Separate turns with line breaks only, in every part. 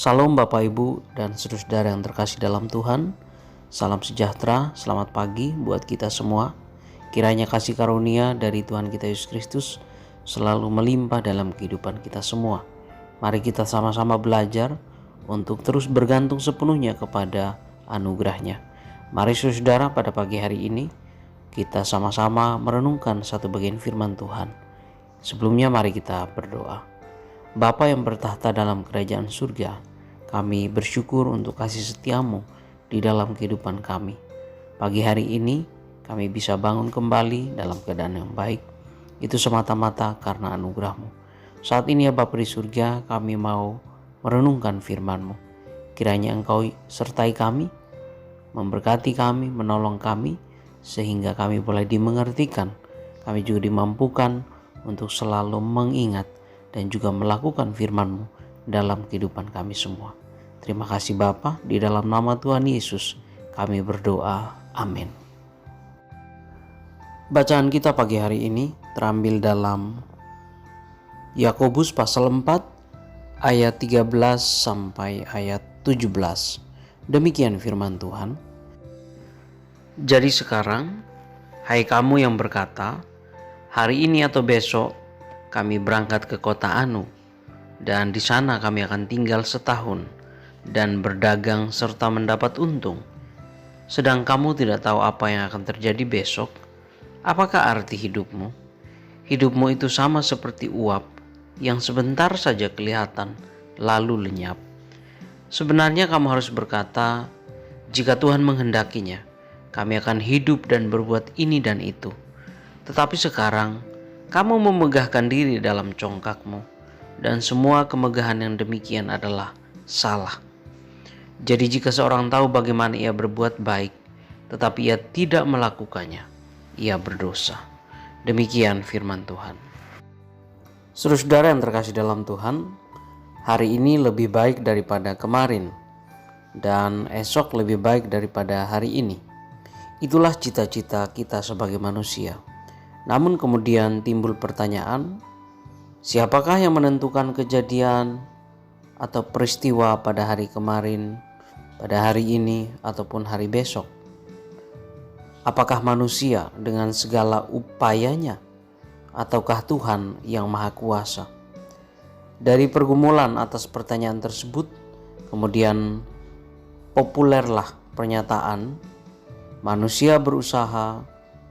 Salam Bapak Ibu dan saudara yang terkasih dalam Tuhan. Salam sejahtera, selamat pagi buat kita semua. Kiranya kasih karunia dari Tuhan kita Yesus Kristus selalu melimpah dalam kehidupan kita semua. Mari kita sama-sama belajar untuk terus bergantung sepenuhnya kepada anugerah-Nya. Mari saudara, pada pagi hari ini kita sama-sama merenungkan satu bagian firman Tuhan. Sebelumnya mari kita berdoa. Bapa yang bertahta dalam kerajaan surga, kami bersyukur untuk kasih setiamu di dalam kehidupan kami. Pagi hari ini kami bisa bangun kembali dalam keadaan yang baik. Itu semata-mata karena anugerah-Mu. Saat ini ya Bapa di surga, kami mau merenungkan firman-Mu. Kiranya Engkau sertai kami, memberkati kami, menolong kami, sehingga kami boleh dimengertikan. Kami juga dimampukan untuk selalu mengingat dan juga melakukan firman-Mu dalam kehidupan kami semua. Terima kasih Bapa, di dalam nama Tuhan Yesus kami berdoa. Amin. Bacaan kita pagi hari ini terambil dalam Yakobus pasal 4 ayat 13 sampai ayat 17. Demikian firman Tuhan. Jadi sekarang, hai kamu yang berkata, hari ini atau besok kami berangkat ke kota Anu, dan di sana kami akan tinggal setahun dan berdagang serta mendapat untung. Sedang kamu tidak tahu apa yang akan terjadi besok. Apakah arti hidupmu? Hidupmu itu sama seperti uap yang sebentar saja kelihatan lalu lenyap. Sebenarnya kamu harus berkata, jika Tuhan menghendakinya, kami akan hidup dan berbuat ini dan itu. Tetapi sekarang kamu memegahkan diri dalam congkakmu, dan semua kemegahan yang demikian adalah salah. Jadi jika seorang tahu bagaimana ia berbuat baik, tetapi ia tidak melakukannya, ia berdosa. Demikian firman Tuhan. Saudara yang terkasih dalam Tuhan, hari ini lebih baik daripada kemarin, dan esok lebih baik daripada hari ini. Itulah cita-cita kita sebagai manusia. Namun kemudian timbul pertanyaan, siapakah yang menentukan kejadian atau peristiwa pada hari kemarin, pada hari ini, ataupun hari besok? Apakah manusia dengan segala upayanya, ataukah Tuhan yang Maha Kuasa? Dari pergumulan atas pertanyaan tersebut, kemudian populerlah pernyataan, manusia berusaha,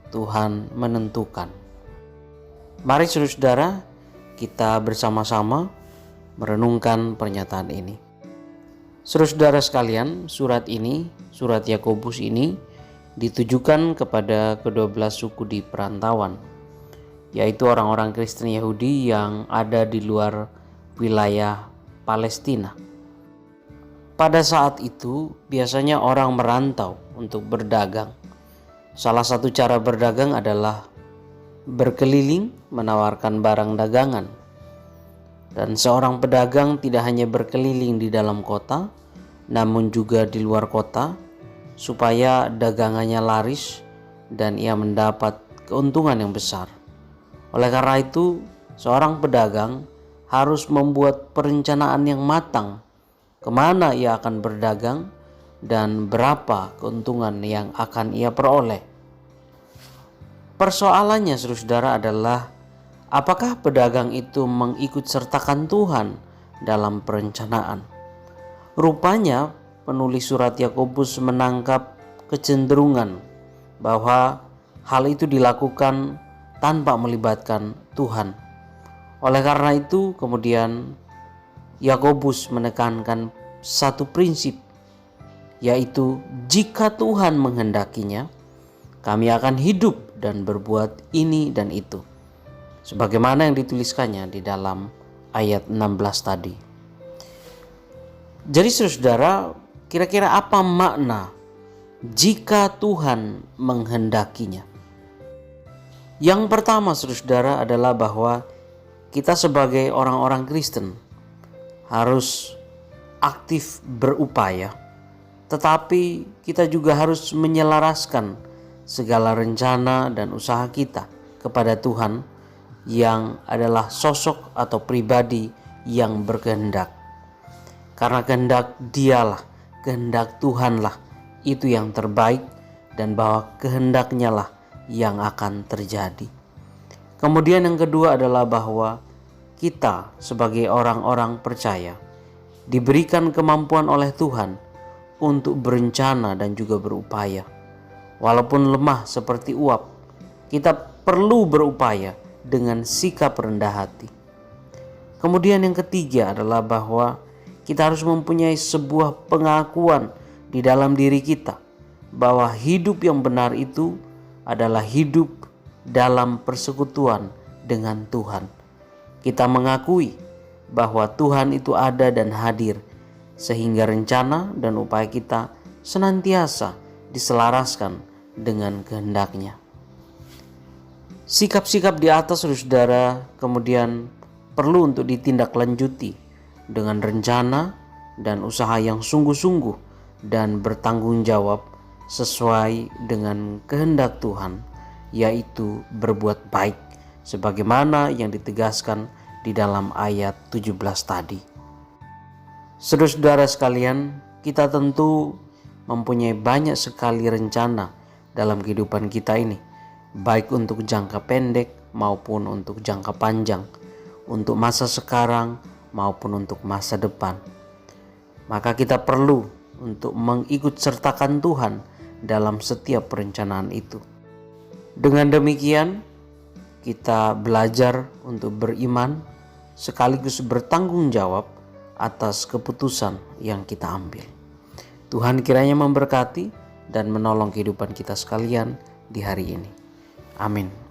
Tuhan menentukan. Mari saudara, kita bersama-sama merenungkan pernyataan ini. Saudara sekalian, surat Yakobus ini ditujukan kepada ke-12 suku di perantauan, yaitu orang-orang Kristen Yahudi yang ada di luar wilayah Palestina. Pada saat itu biasanya orang merantau untuk berdagang. Salah satu cara berdagang adalah berkeliling menawarkan barang dagangan. Dan seorang pedagang tidak hanya berkeliling di dalam kota, namun juga di luar kota, supaya dagangannya laris dan ia mendapat keuntungan yang besar. Oleh karena itu, seorang pedagang harus membuat perencanaan yang matang kemana ia akan berdagang dan berapa keuntungan yang akan ia peroleh. Persoalannya saudara adalah, apakah pedagang itu mengikut sertakan Tuhan dalam perencanaan? Rupanya penulis surat Yakobus menangkap kecenderungan bahwa hal itu dilakukan tanpa melibatkan Tuhan. Oleh karena itu kemudian Yakobus menekankan satu prinsip, yaitu jika Tuhan menghendakinya, kami akan hidup dan berbuat ini dan itu. Sebagaimana yang dituliskannya di dalam ayat 16 tadi. Jadi saudara, kira-kira apa makna jika Tuhan menghendakinya? Yang pertama saudara adalah bahwa kita sebagai orang-orang Kristen harus aktif berupaya, tetapi kita juga harus menyelaraskan segala rencana dan usaha kita kepada Tuhan yang adalah sosok atau pribadi yang berkehendak. Karena kehendak Dialah, kehendak Tuhanlah itu yang terbaik, dan bahwa kehendaknya lah yang akan terjadi. Kemudian yang kedua adalah bahwa kita sebagai orang-orang percaya diberikan kemampuan oleh Tuhan untuk berencana dan juga berupaya. Walaupun lemah seperti uap, kita perlu berupaya dengan sikap rendah hati. Kemudian yang ketiga adalah bahwa kita harus mempunyai sebuah pengakuan di dalam diri kita bahwa hidup yang benar itu adalah hidup dalam persekutuan dengan Tuhan. Kita mengakui bahwa Tuhan itu ada dan hadir, sehingga rencana dan upaya kita senantiasa diselaraskan dengan kehendaknya. Sikap-sikap di atas, saudara, kemudian perlu untuk ditindaklanjuti dengan rencana dan usaha yang sungguh-sungguh dan bertanggung jawab sesuai dengan kehendak Tuhan, yaitu berbuat baik sebagaimana yang ditegaskan di dalam ayat 17 tadi. Saudara-saudara sekalian, kita tentu mempunyai banyak sekali rencana dalam kehidupan kita ini, baik untuk jangka pendek maupun untuk jangka panjang, untuk masa sekarang maupun untuk masa depan. Maka kita perlu untuk mengikut sertakan Tuhan dalam setiap perencanaan itu. Dengan demikian, kita belajar untuk beriman sekaligus bertanggung jawab atas keputusan yang kita ambil. Tuhan kiranya memberkati dan menolong kehidupan kita sekalian di hari ini. Amin.